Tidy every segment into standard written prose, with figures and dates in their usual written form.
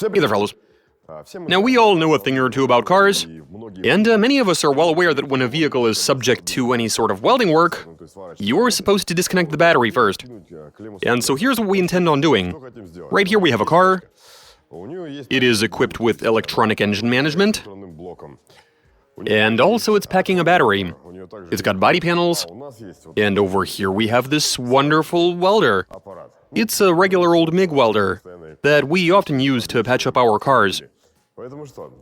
Hey there, fellows. Now, we all know a thing or two about cars, and many of us are well aware that when a vehicle is subject to any sort of welding work, you're supposed to disconnect the battery first. And so here's what we intend on doing. Right here we have a car. It is equipped with electronic engine management, and also it's packing a battery. It's got body panels, and over here we have this wonderful welder. It's a regular old MIG welder that we often use to patch up our cars.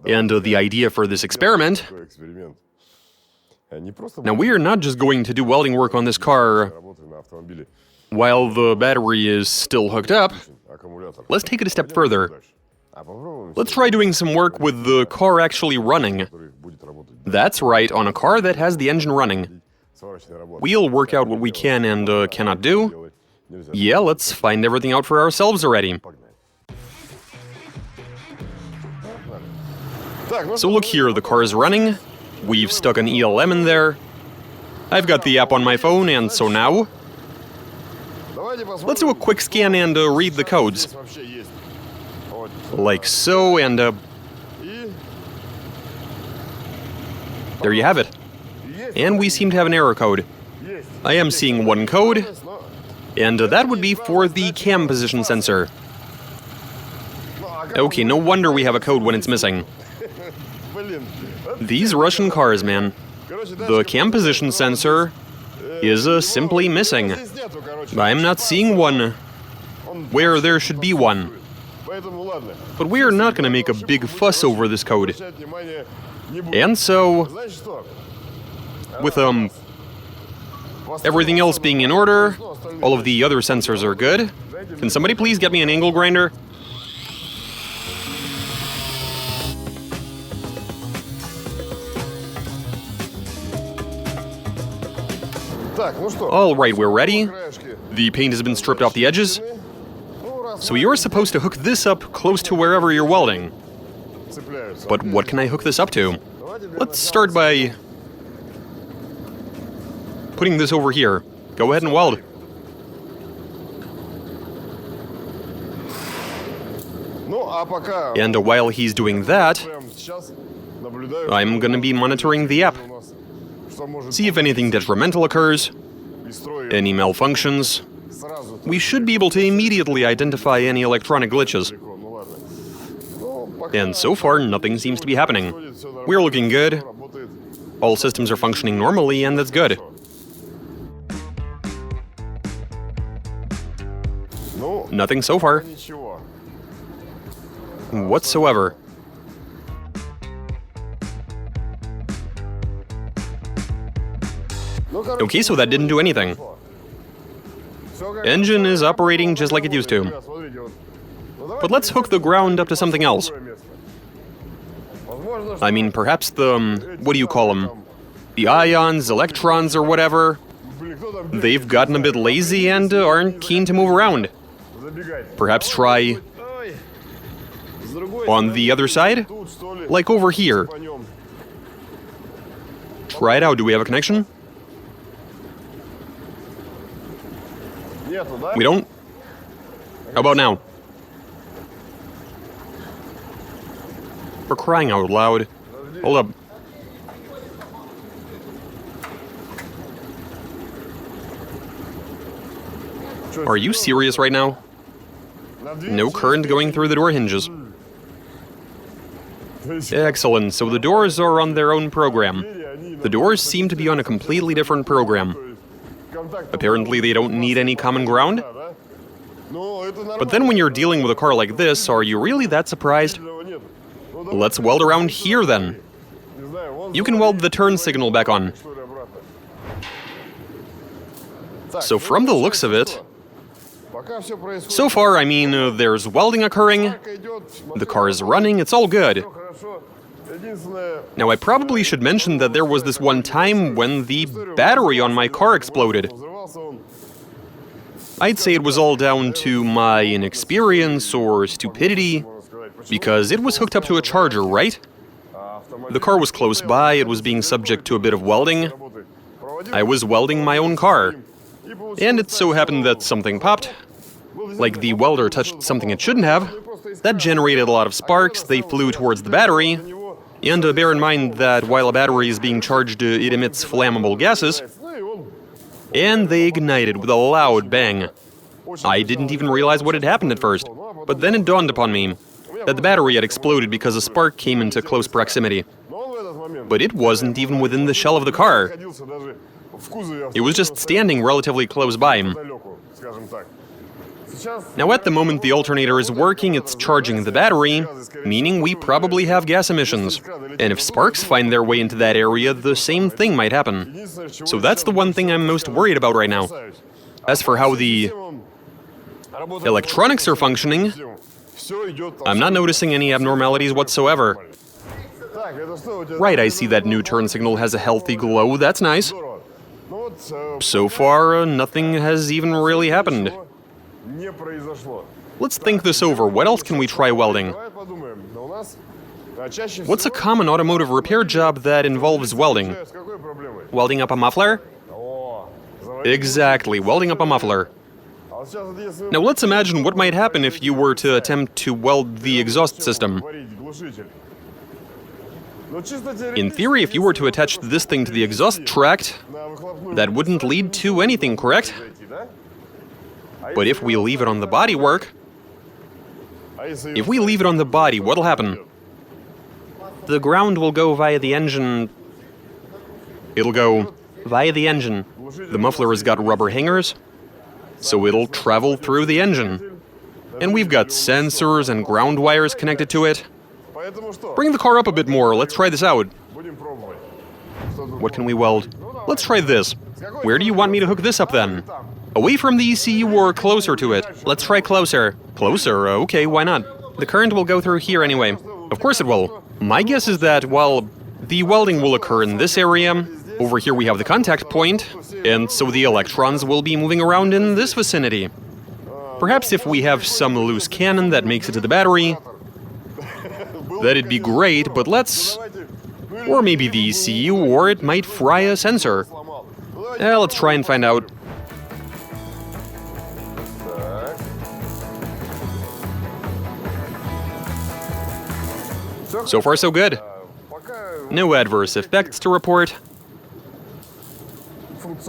And the idea for this experiment... Now, we are not just going to do welding work on this car while the battery is still hooked up. Let's take it a step further. Let's try doing some work with the car actually running. That's right, on a car that has the engine running. We'll work out what we can and cannot do. Yeah, let's find everything out for ourselves already. So look here, the car is running. We've stuck an ELM in there. I've got the app on my phone, and so now... Let's do a quick scan and read the codes. Like so, and there you have it. And we seem to have an error code. I am seeing one code, and that would be for the cam position sensor. Okay, no wonder we have a code when it's missing. These Russian cars, man. The cam position sensor is simply missing. I'm not seeing one where there should be one. But we are not going to make a big fuss over this code. And so, with everything else being in order, all of the other sensors are good. Can somebody please get me an angle grinder? Alright, we're ready. The paint has been stripped off the edges. So you're supposed to hook this up close to wherever you're welding. But what can I hook this up to? Let's start by putting this over here. Go ahead and weld. And while he's doing that, I'm gonna be monitoring the app. See if anything detrimental occurs, any malfunctions. We should be able to immediately identify any electronic glitches. And so far, nothing seems to be happening. We're looking good. All systems are functioning normally, and that's good. Nothing so far. Whatsoever. Okay, so that didn't do anything. Engine is operating just like it used to. But let's hook the ground up to something else. I mean, perhaps the... what do you call them? The ions, electrons, or whatever. They've gotten a bit lazy and aren't keen to move around. Perhaps try... on the other side? Like over here. Try it out. Do we have a connection? We don't? How about now? For crying out loud. Hold up. Are you serious right now? No current going through the door hinges. Excellent, so the doors are on their own program. The doors seem to be on a completely different program. Apparently they don't need any common ground? But then when you're dealing with a car like this, are you really that surprised? Let's weld around here then. You can weld the turn signal back on. So from the looks of it, so far, I mean, there's welding occurring, the car is running, it's all good. Now, I probably should mention that there was this one time when the battery on my car exploded. I'd say it was all down to my inexperience or stupidity, because it was hooked up to a charger, right? The car was close by, it was being subject to a bit of welding. I was welding my own car. And it so happened that something popped. Like the welder touched something it shouldn't have, That generated a lot of sparks, they flew towards the battery, and bear in mind that while a battery is being charged, it emits flammable gases, and they ignited with a loud bang. I didn't even realize what had happened at first, but then it dawned upon me that the battery had exploded because a spark came into close proximity. But it wasn't even within the shell of the car. It was just standing relatively close by. Now at the moment the alternator is working, it's charging the battery, meaning we probably have gas emissions. And if sparks find their way into that area, the same thing might happen. So that's the one thing I'm most worried about right now. As for how the electronics are functioning, I'm not noticing any abnormalities whatsoever. Right, I see that new turn signal has a healthy glow, that's nice. So far, nothing has even really happened. Let's think this over. What else can we try welding? What's a common automotive repair job that involves welding? Welding up a muffler? Exactly, welding up a muffler. Now let's imagine what might happen if you were to attempt to weld the exhaust system. In theory, if you were to attach this thing to the exhaust tract, that wouldn't lead to anything, correct? But if we leave it on the bodywork, what'll happen? The ground will go via the engine. It'll go via the engine. The muffler has got rubber hangers, so it'll travel through the engine. And we've got sensors and ground wires connected to it. Bring the car up a bit more, let's try this out. What can we weld? Let's try this. Where do you want me to hook this up then? Away from the ECU or closer to it? Let's try closer. Closer? Okay, why not? The current will go through here anyway. Of course it will. My guess is that, well, the welding will occur in this area. Over here we have the contact point, and so the electrons will be moving around in this vicinity. Perhaps if we have some loose cannon that makes it to the battery, that'd be great, but let's... Or maybe the ECU, or it might fry a sensor. Let's try and find out. So far so good. No adverse effects to report.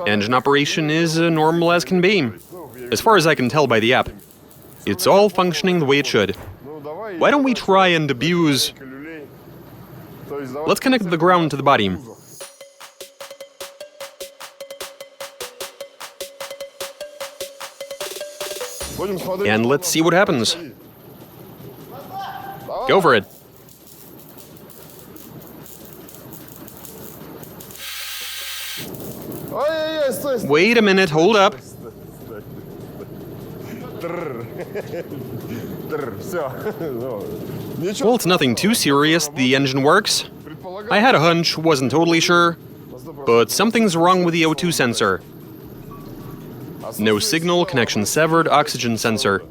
Engine operation is normal as can be, as far as I can tell by the app. It's all functioning the way it should. Why don't we try and abuse... Let's connect the ground to the body. And let's see what happens. Go for it. Wait a minute, hold up. Well, it's nothing too serious, the engine works. I had a hunch, wasn't totally sure, but something's wrong with the O2 sensor. No signal, connection severed, oxygen sensor.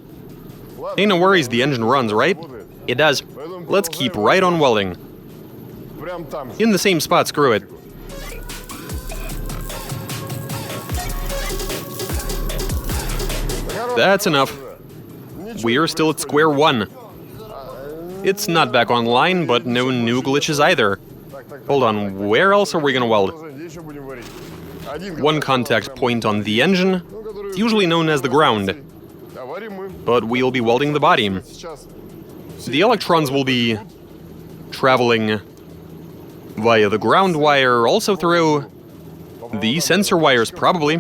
Hey, no worries, the engine runs, right? It does. Let's keep right on welding. In the same spot, screw it. That's enough. We're still at square one. It's not back online, but no new glitches either. Hold on, where else are we gonna weld? One contact point on the engine. It's usually known as the ground. But we'll be welding the body. The electrons will be traveling via the ground wire, also through the sensor wires, probably,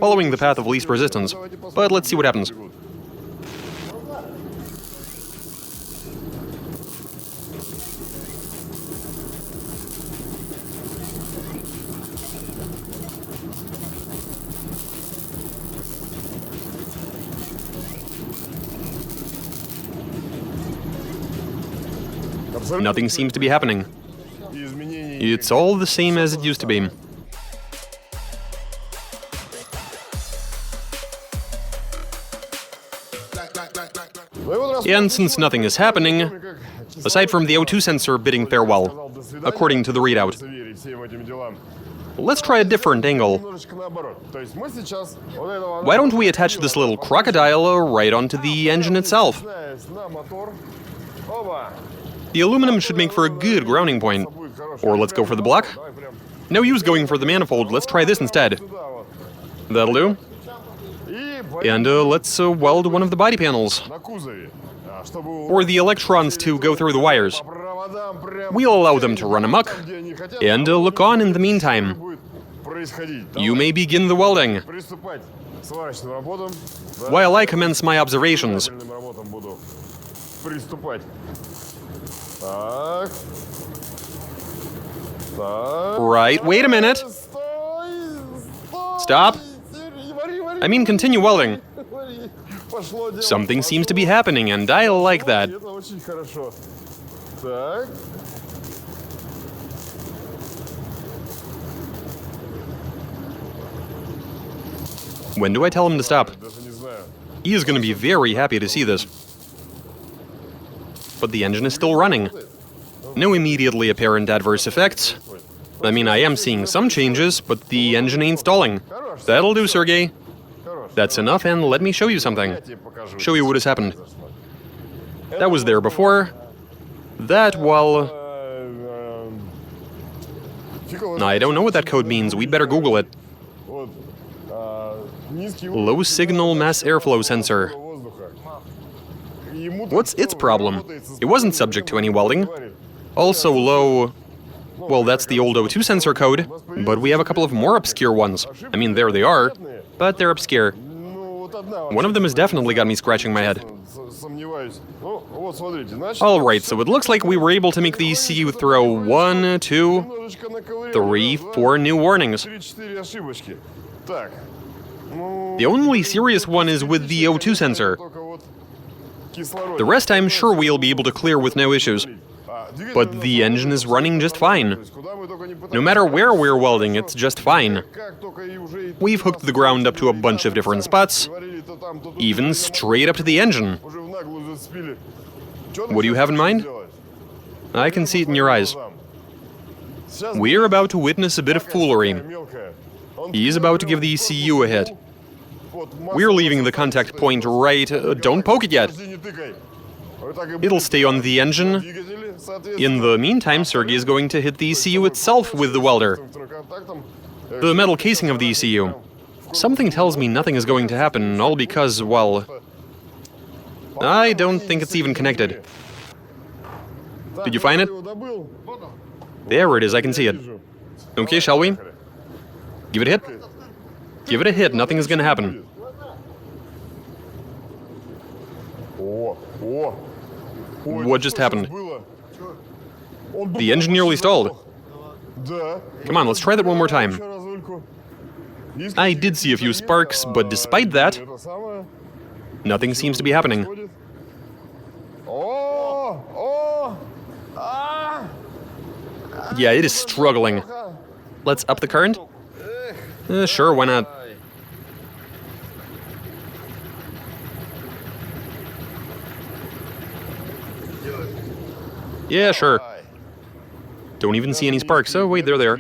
following the path of least resistance. But let's see what happens. Nothing seems to be happening. It's all the same as it used to be. And since nothing is happening, aside from the O2 sensor bidding farewell, according to the readout. Let's try a different angle. Why don't we attach this little crocodile right onto the engine itself? The aluminum should make for a good grounding point. Or let's go for the block. No use going for the manifold, let's try this instead. That'll do. And let's weld one of the body panels. Or the electrons to go through the wires. We'll allow them to run amok. And look on in the meantime. You may begin the welding, while I commence my observations. Right, wait a minute. Stop. I mean, continue welding. Something seems to be happening, and I like that. When do I tell him to stop? He is going to be very happy to see this. But the engine is still running. No immediately apparent adverse effects. I mean, I am seeing some changes, but the engine ain't stalling. That'll do, Sergey. That's enough, and let me show you something. Show you what has happened. That was there before. That, well... I don't know what that code means. We'd better Google it. Low signal mass airflow sensor. What's its problem? It wasn't subject to any welding. Also low... Well, that's the old O2 sensor code, but we have a couple of more obscure ones. I mean, there they are, but they're obscure. One of them has definitely got me scratching my head. Alright, so it looks like we were able to make the ECU throw 1, 2, 3, 4 new warnings. The only serious one is with the O2 sensor. The rest I'm sure we'll be able to clear with no issues. But the engine is running just fine. No matter where we're welding, it's just fine. We've hooked the ground up to a bunch of different spots, even straight up to the engine. What do you have in mind? I can see it in your eyes. We're about to witness a bit of foolery. He's about to give the ECU a hit. We're leaving the contact point right... don't poke it yet. It'll stay on the engine. In the meantime, Sergey is going to hit the ECU itself with the welder. The metal casing of the ECU. Something tells me nothing is going to happen, all because, well... I don't think it's even connected. Did you find it? There it is, I can see it. Okay, shall we? Give it a hit. Give it a hit, nothing is gonna happen. What just happened? The engine nearly stalled. Come on, let's try that one more time. I did see a few sparks, but despite that, nothing seems to be happening. Yeah, it is struggling. Let's up the current? Sure, why not? Yeah, sure. Don't even see any sparks. Oh, wait, there they are.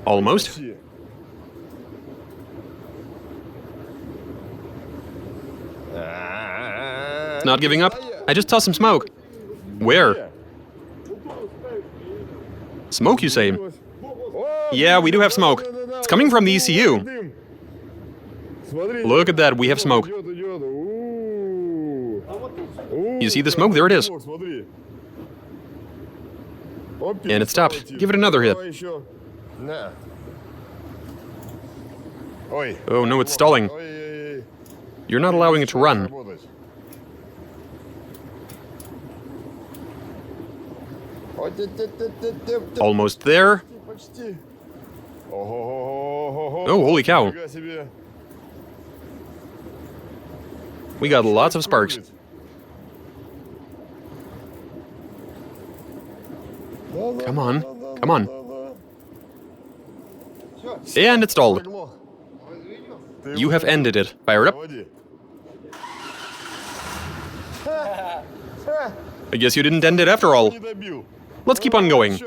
Almost. Not giving up? I just saw some smoke. Where? Smoke, you say? Yeah, we do have smoke. It's coming from the ECU. Look at that, we have smoke. You see the smoke? There it is. And it stopped. Give it another hit. Oh no, it's stalling. You're not allowing it to run. Almost there. Oh, holy cow. We got lots of sparks. Come on, come on. And it's stalled. You have ended it. Fire it up. I guess you didn't end it after all. Let's keep on going.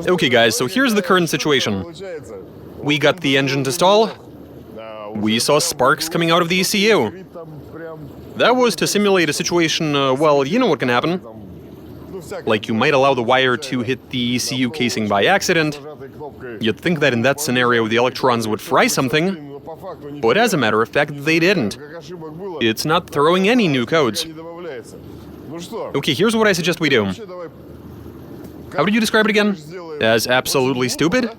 Okay guys, so here's the current situation. We got the engine to stall. We saw sparks coming out of the ECU. That was to simulate a situation, well, you know what can happen. Like you might allow the wire to hit the ECU casing by accident. You'd think that in that scenario the electrons would fry something, but as a matter of fact, they didn't. It's not throwing any new codes. Okay, here's what I suggest we do. How did you describe it again? As absolutely stupid?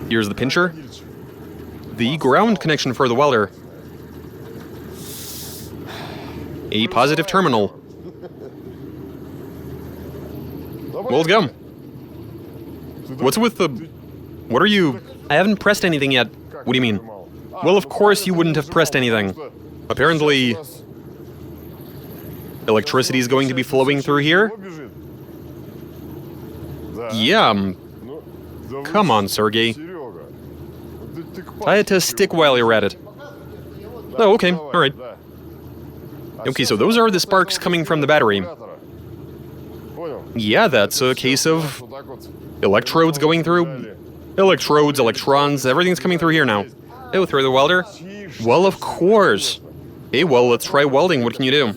Here's the pincher. The ground connection for the welder. A positive terminal. Well, let's go. What's with the... What are you... I haven't pressed anything yet. What do you mean? Well, of course you wouldn't have pressed anything. Apparently... electricity is going to be flowing through here? Yeah. Come on, Sergey. Tie it to a stick while you're at it. Oh, okay. Alright. Okay, so those are the sparks coming from the battery. Yeah, that's a case of electrodes going through. Electrodes, electrons, everything's coming through here now. Oh, through the welder? Well, of course. Hey, well, let's try welding. What can you do?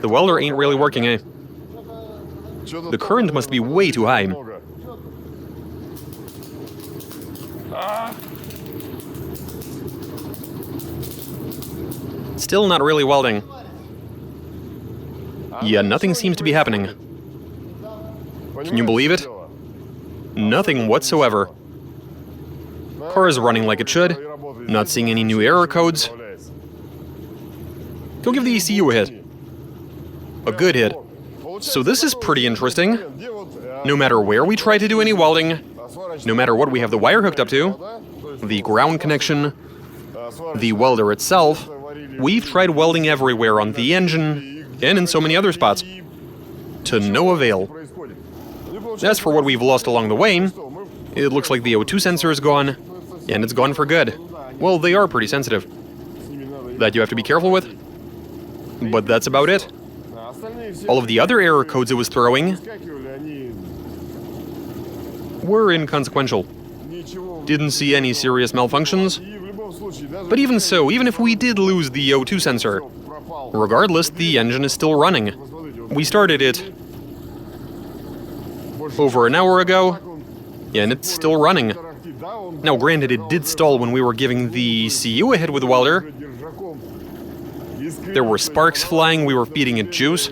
The welder ain't really working, eh? The current must be way too high. Still not really welding. Yeah, nothing seems to be happening. Can you believe it? Nothing whatsoever. Car is running like it should. Not seeing any new error codes. Go give the ECU a hit. A good hit. So this is pretty interesting. No matter where we try to do any welding, no matter what we have the wire hooked up to, the ground connection, the welder itself, we've tried welding everywhere on the engine and in so many other spots. To no avail. As for what we've lost along the way, it looks like the O2 sensor is gone, and it's gone for good. Well, they are pretty sensitive. That you have to be careful with. But that's about it. All of the other error codes it was throwing were inconsequential. Didn't see any serious malfunctions. But even so, even if we did lose the O2 sensor, regardless, the engine is still running. We started it over an hour ago, and it's still running. Now, granted, it did stall when we were giving the ECU a hit with the welder. There were sparks flying, we were feeding it juice.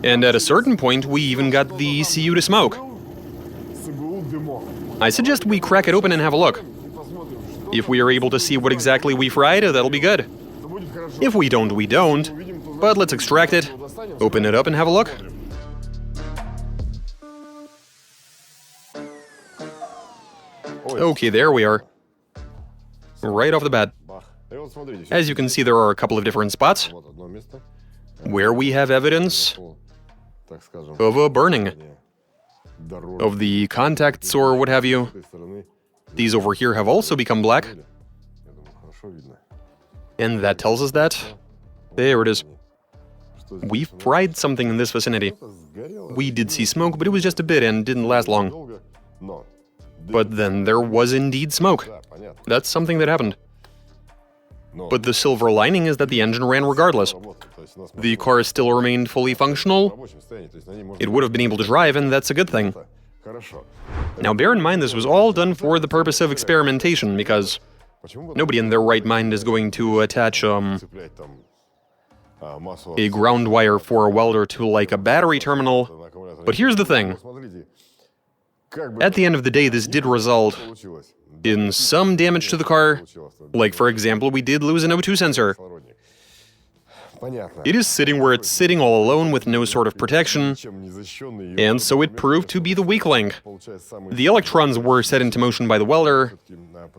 And at a certain point, we even got the ECU to smoke. I suggest we crack it open and have a look. If we are able to see what exactly we fried, that'll be good. If we don't, we don't. But let's extract it, open it up and have a look. Okay, there we are. Right off the bat. As you can see, there are a couple of different spots where we have evidence of a burning of the contacts or what have you. These over here have also become black. And that tells us that... There it is. We fried something in this vicinity. We did see smoke, but it was just a bit and didn't last long. But then there was indeed smoke. That's something that happened. But the silver lining is that the engine ran regardless. The car still remained fully functional. It would have been able to drive, and that's a good thing. Now bear in mind this was all done for the purpose of experimentation, because nobody in their right mind is going to attach a ground wire for a welder to like a battery terminal. But here's the thing. At the end of the day, this did result in some damage to the car. Like, for example, we did lose an O2 sensor. It is sitting where it's sitting all alone with no sort of protection, and so it proved to be the weak link. The electrons were set into motion by the welder,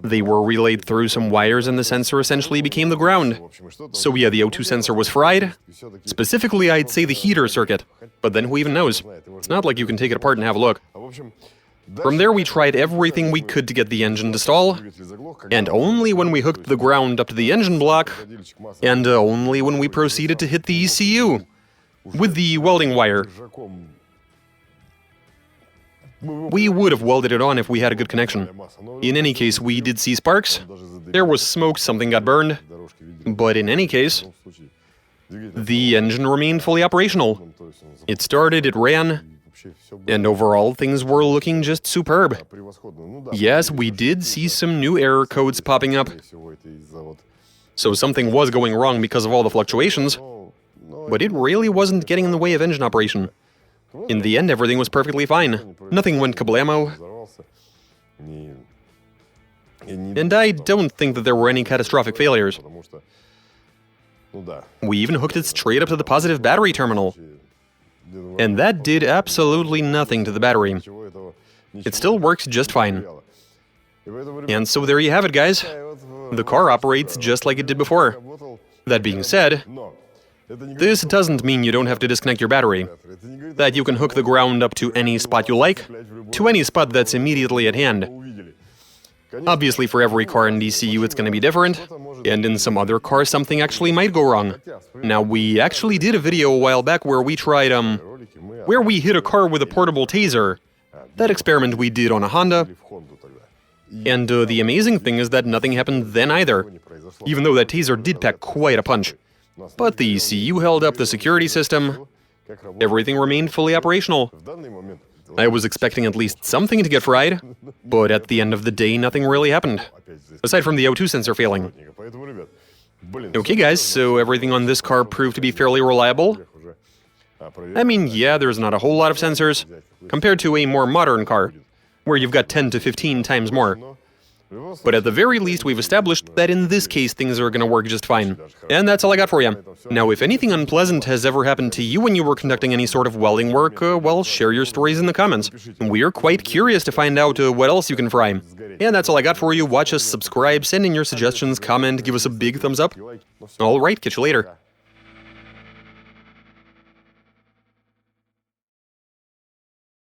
they were relayed through some wires, and the sensor essentially became the ground. So yeah, the O2 sensor was fried. Specifically, I'd say the heater circuit, but then who even knows? It's not like you can take it apart and have a look. From there we tried everything we could to get the engine to stall, and only when we hooked the ground up to the engine block, and only when we proceeded to hit the ECU with the welding wire. We would have welded it on if we had a good connection. In any case, we did see sparks, there was smoke, something got burned, but in any case, the engine remained fully operational. It started, it ran, and overall things were looking just superb. Yes, we did see some new error codes popping up, so something was going wrong because of all the fluctuations, but it really wasn't getting in the way of engine operation. In the end, everything was perfectly fine. Nothing went kablamo. And I don't think that there were any catastrophic failures. We even hooked it straight up to the positive battery terminal. And that did absolutely nothing to the battery. It still works just fine. And so there you have it, guys. The car operates just like it did before. That being said, this doesn't mean you don't have to disconnect your battery. That you can hook the ground up to any spot you like, to any spot that's immediately at hand. Obviously, for every car in DCU it's going to be different, and in some other cars something actually might go wrong. Now, we actually did a video a while back where we tried, where we hit a car with a portable taser. That experiment we did on a Honda. And the amazing thing is that nothing happened then either, even though that taser did pack quite a punch. But the ECU held up the security system, everything remained fully operational. I was expecting at least something to get fried, but at the end of the day, nothing really happened, aside from the O2 sensor failing. Okay guys, so everything on this car proved to be fairly reliable. I mean, yeah, there's not a whole lot of sensors, compared to a more modern car, where you've got 10 to 15 times more. But at the very least, we've established that in this case things are gonna work just fine. And that's all I got for you. Now, if anything unpleasant has ever happened to you when you were conducting any sort of welding work, well, share your stories in the comments. We're quite curious to find out what else you can fry. And that's all I got for you. Watch us, subscribe, send in your suggestions, comment, give us a big thumbs up. Alright, catch you later.